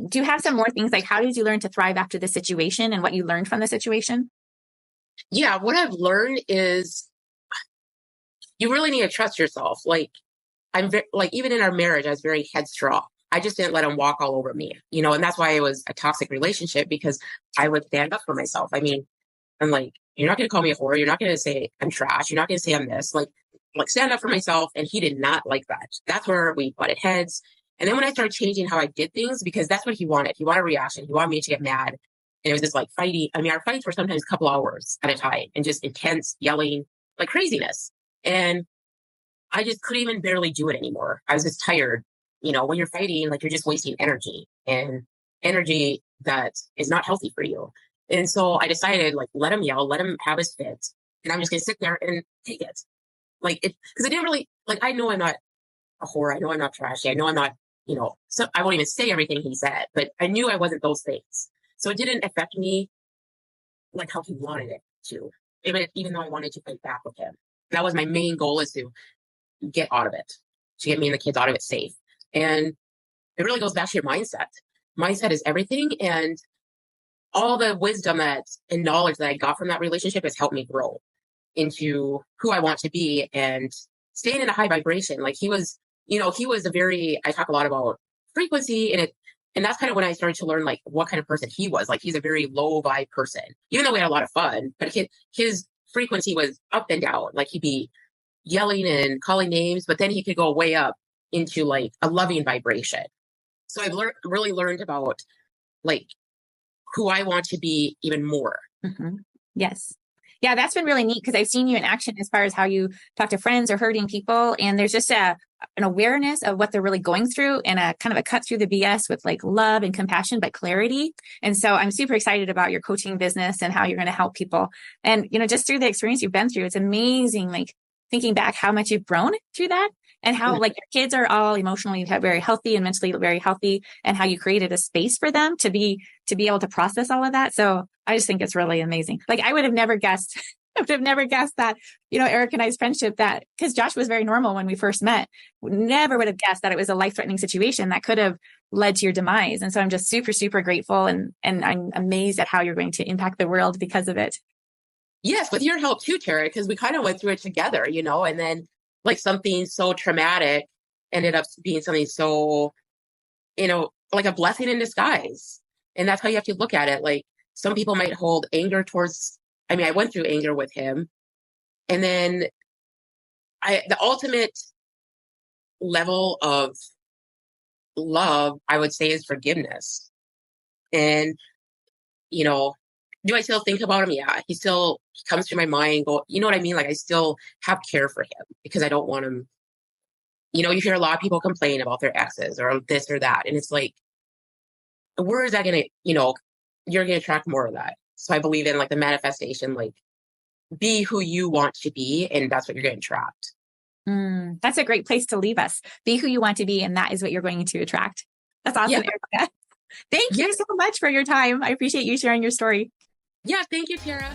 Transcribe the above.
Do you have some more things like how did you learn to thrive after the situation and what you learned from the situation? Yeah, what I've learned is you really need to trust yourself. Like like even in our marriage, I was very headstrong. I just didn't let him walk all over me, and that's why it was a toxic relationship because I would stand up for myself. I mean, I'm like, you're not going to call me a whore. You're not going to say I'm trash. You're not going to say I'm this. Like stand up for myself. And he did not like that. That's where we butted heads. And then when I started changing how I did things, because that's what he wanted a reaction. He wanted me to get mad. And it was just like fighting. I mean, our fights were sometimes a couple hours at a time and just intense yelling, like craziness. And I just couldn't even barely do it anymore. I was just tired. When you're fighting, like you're just wasting energy and energy that is not healthy for you. And so I decided, like, let him yell, let him have his fit. And I'm just going to sit there and take it. Like, because I didn't really, like, I know I'm not a whore. I know I'm not trashy. I know I'm not, so I won't even say everything he said, but I knew I wasn't those things. So it didn't affect me like how he wanted it to, even though I wanted to fight back with him. That was my main goal, is to get out of it, to get me and the kids out of it safe. And it really goes back to your mindset. Mindset is everything. And all the wisdom and knowledge that I got from that relationship has helped me grow into who I want to be and staying in a high vibration. Like he was I talk a lot about frequency, and that's kind of when I started to learn like what kind of person he was. Like he's a very low vibe person, even though we had a lot of fun, but his frequency was up and down. Like he'd be yelling and calling names, but then he could go way up into like a loving vibration. So I've really learned about like who I want to be even more. Mm-hmm. Yes. Yeah, that's been really neat because I've seen you in action as far as how you talk to friends or hurting people. And there's just an awareness of what they're really going through and a kind of a cut through the BS with like love and compassion, but clarity. And so I'm super excited about your coaching business and how you're going to help people. And, just through the experience you've been through, it's amazing, like thinking back how much you've grown through that and how like your kids are all emotionally very healthy and mentally very healthy, and how you created a space for them to be able to process all of that. So I just think it's really amazing. Like I would have never guessed, that, Eric and I's friendship, that because Josh was very normal when we first met, never would have guessed that it was a life-threatening situation that could have led to your demise. And so I'm just super, super grateful. And I'm amazed at how you're going to impact the world because of it. Yes, with your help too, Tara, because we kind of went through it together, and then like something so traumatic ended up being something so, like a blessing in disguise. And that's how you have to look at it. Like some people might hold anger towards, I went through anger with him. And then the ultimate level of love, I would say, is forgiveness. And, do I still think about him? Yeah, he comes to my mind. You know what I mean? Like I still have care for him because I don't want him. You hear a lot of people complain about their exes or this or that, and it's like, where is that going to? You're going to attract more of that. So I believe in like the manifestation, like be who you want to be, and that's what you're going to attract. That's a great place to leave us. Be who you want to be, and that is what you're going to attract. That's awesome, yeah. Erica. Thank you so much for your time. I appreciate you sharing your story. Yeah, thank you, Tara.